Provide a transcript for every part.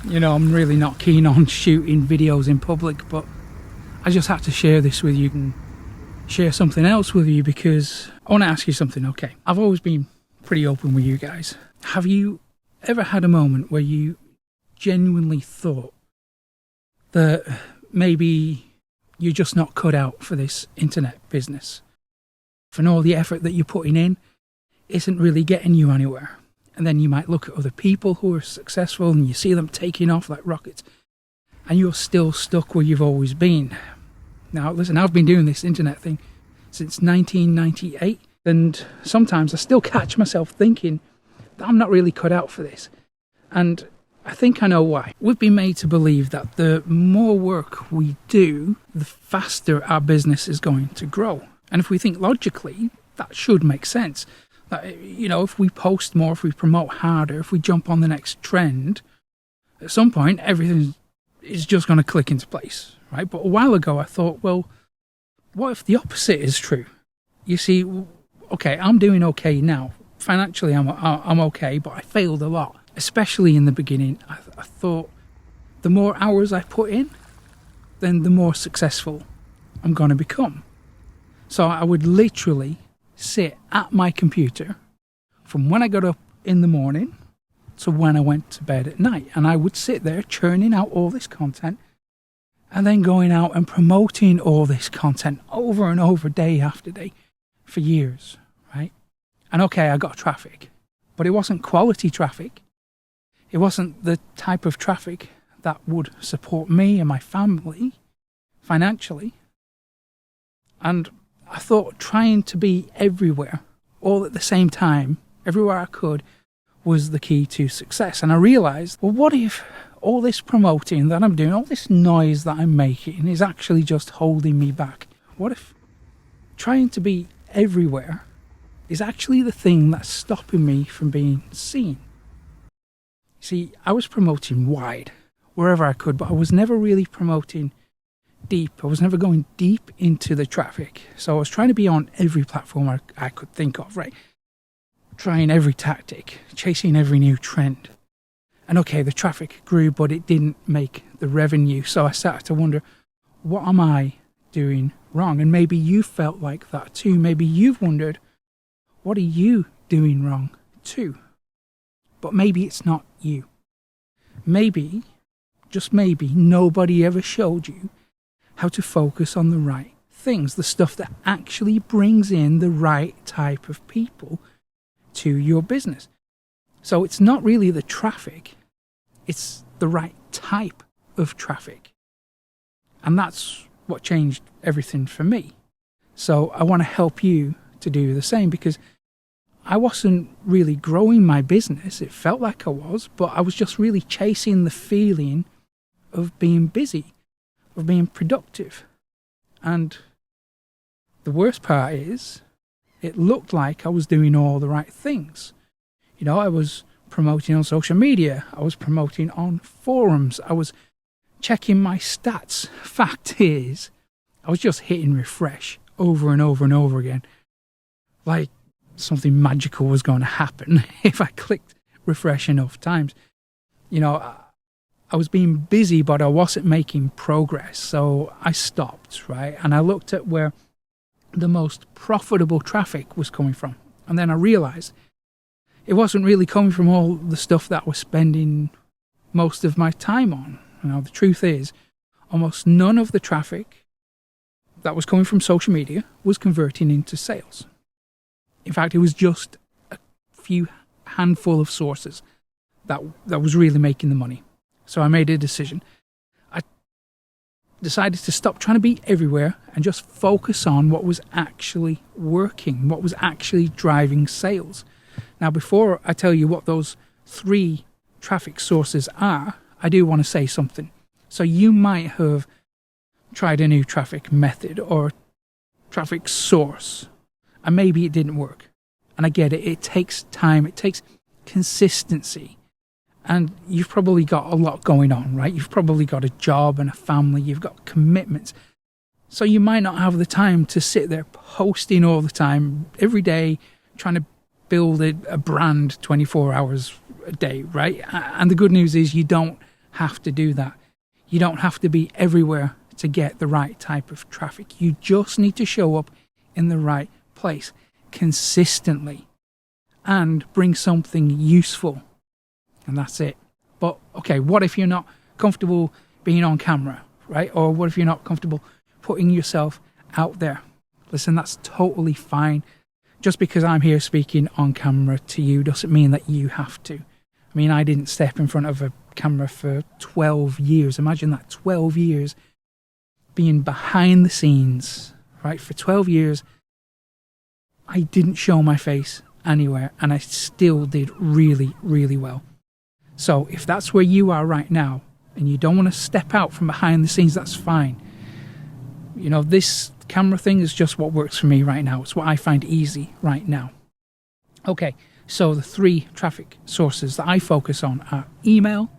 You know, I'm really not keen on shooting videos in public, but I just had to share this with you and share something else with you because I want to ask you something. Okay, I've always been pretty open with you guys. Have you ever had a moment where you genuinely thought that maybe you're just not cut out for this internet business, and all the effort that you're putting in isn't really getting you anywhere? And then you might look at other people who are successful and you see them taking off like rockets, and you're still stuck where you've always been. Now listen, I've been doing this internet thing since 1998, and sometimes I still catch myself thinking that I'm not really cut out for this. And I think I know why. We've been made to believe that the more work we do, the faster our business is going to grow. And if we think logically, that should make sense. That, you know, if we post more, if we promote harder, if we jump on the next trend, at some point everything is just going to click into place, right? But a while ago I thought, well, what if the opposite is true? You see, okay, I'm doing okay now. Financially, I'm okay, but I failed a lot. Especially in the beginning, I thought the more hours I put in, then the more successful I'm going to become. So I would literally sit at my computer from when I got up in the morning to when I went to bed at night. And I would sit there churning out all this content and then going out and promoting all this content over and over, day after day, for years, right? And okay, I got traffic, but it wasn't quality traffic. It wasn't the type of traffic that would support me and my family financially. And I thought trying to be everywhere, all at the same time, everywhere I could, was the key to success. And I realized, well, what if all this promoting that I'm doing, all this noise that I'm making is actually just holding me back? What if trying to be everywhere is actually the thing that's stopping me from being seen? See, I was promoting wide, wherever I could, but I was never really promoting deep. I was never going deep into the traffic. So I was trying to be on every platform I could think of, right? Trying every tactic, chasing every new trend. And okay, the traffic grew, but it didn't make the revenue. So I started to wonder, what am I doing wrong? And maybe you felt like that too. Maybe you've wondered, what are you doing wrong too? But maybe it's not you. Maybe, just maybe, nobody ever showed you how to focus on the right things, the stuff that actually brings in the right type of people to your business. So it's not really the traffic, it's the right type of traffic. And that's what changed everything for me. So I want to help you to do the same, because I wasn't really growing my business. It felt like I was, but I was just really chasing the feeling of being busy, of being productive. And the worst part is, it looked like I was doing all the right things. You know, I was promoting on social media. I was promoting on forums. I was checking my stats. Fact is, I was just hitting refresh over and over and over again. Like something magical was going to happen if I clicked refresh enough times. You know, I was being busy, but I wasn't making progress. So I stopped, right? And I looked at where the most profitable traffic was coming from. And then I realized it wasn't really coming from all the stuff that I was spending most of my time on. You know, the truth is, almost none of the traffic that was coming from social media was converting into sales. In fact, it was just a few handful of sources that was really making the money. So I made a decision. I decided to stop trying to be everywhere and just focus on what was actually working, what was actually driving sales. Now, before I tell you what those 3 traffic sources are, I do want to say something. So you might have tried a new traffic method or traffic source, and maybe it didn't work. And I get it. It takes time. It takes consistency. And you've probably got a lot going on, right? You've probably got a job and a family. You've got commitments. So you might not have the time to sit there posting all the time, every day, trying to build a brand 24 hours a day, right? And the good news is you don't have to do that. You don't have to be everywhere to get the right type of traffic. You just need to show up in the right place consistently and bring something useful. And that's it. But okay, what if you're not comfortable being on camera, right? Or what if you're not comfortable putting yourself out there? Listen, that's totally fine. Just because I'm here speaking on camera to you doesn't mean that you have to. I mean, I didn't step in front of a camera for 12 years. Imagine that, 12 years being behind the scenes, right? For 12 years, I didn't show my face anywhere, and I still did really, really well. So if that's where you are right now, and you don't want to step out from behind the scenes, that's fine. You know, this camera thing is just what works for me right now. It's what I find easy right now. Okay, so the 3 traffic sources that I focus on are email,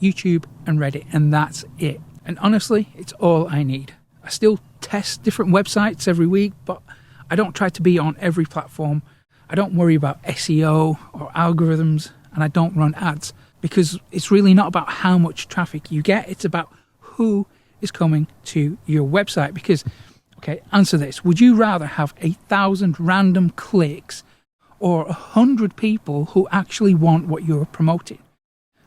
YouTube, and Reddit, and that's it. And honestly, it's all I need. I still test different websites every week, but I don't try to be on every platform. I don't worry about SEO or algorithms, and I don't run ads, because it's really not about how much traffic you get. It's about who is coming to your website. Because, okay, answer this. Would you rather have 1,000 random clicks or 100 people who actually want what you're promoting?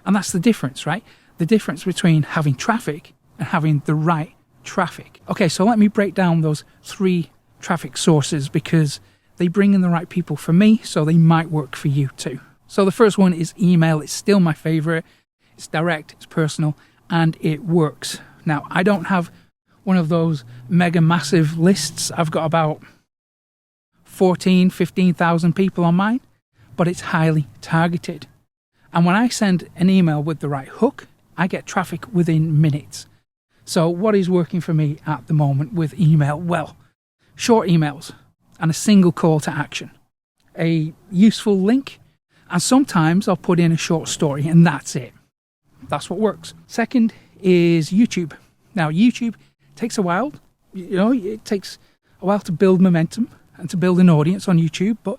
And that's the difference, right? The difference between having traffic and having the right traffic. Okay, so let me break down those 3 traffic sources, because they bring in the right people for me, so they might work for you too. So the first one is email. It's still my favorite. It's direct, it's personal, and it works. Now, I don't have one of those mega massive lists. I've got about 15,000 people on mine, but it's highly targeted. And when I send an email with the right hook, I get traffic within minutes. So what is working for me at the moment with email? Well, short emails and a single call to action, a useful link, and sometimes I'll put in a short story, and that's it. That's what works. Second is YouTube. Now, YouTube takes a while. You know, it takes a while to build momentum and to build an audience on YouTube, but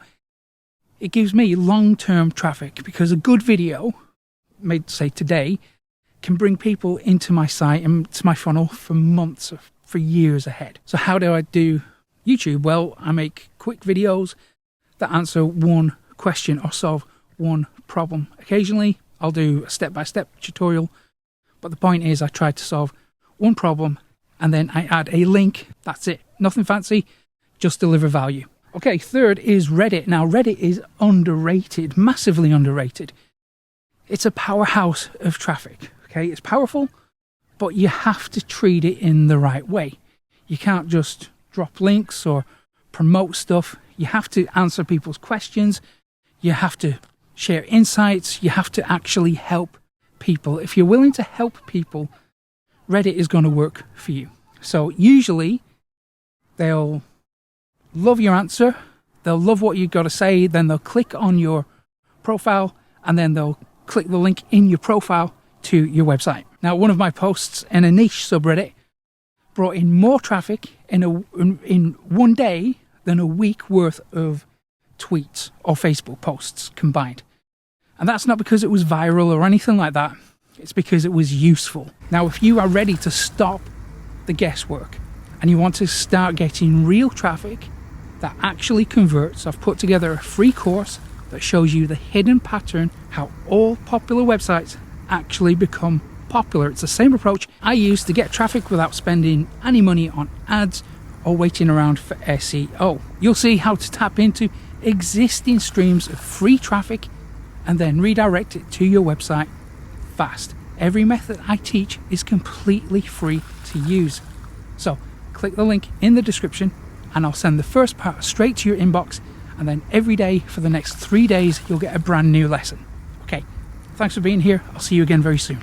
it gives me long-term traffic, because a good video made, say, today, can bring people into my site and to my funnel for months or for years ahead. So how do I do YouTube? Well, I make quick videos that answer one question or solve one problem. Occasionally, I'll do a step-by-step tutorial, but the point is I try to solve one problem and then I add a link. That's it. Nothing fancy, just deliver value. Okay, third is Reddit. Now, Reddit is underrated, massively underrated. It's a powerhouse of traffic. Okay, it's powerful, but you have to treat it in the right way. You can't just drop links or promote stuff. You have to answer people's questions. You have to share insights. You have to actually help people. If you're willing to help people, Reddit is going to work for you. So usually they'll love your answer. They'll love what you've got to say. Then they'll click on your profile, and then they'll click the link in your profile to your website. Now, one of my posts in a niche subreddit brought in more traffic in one day than a week worth of tweets or Facebook posts combined. And that's not because it was viral or anything like that. It's because it was useful. Now, if you are ready to stop the guesswork and you want to start getting real traffic that actually converts, I've put together a free course that shows you the hidden pattern, how all popular websites actually become popular. It's the same approach I use to get traffic without spending any money on ads or waiting around for SEO. You'll see how to tap into existing streams of free traffic and then redirect it to your website fast. Every method I teach is completely free to use. So click the link in the description and I'll send the first part straight to your inbox, and then every day for the next 3 days you'll get a brand new lesson. Okay, thanks for being here. I'll see you again very soon.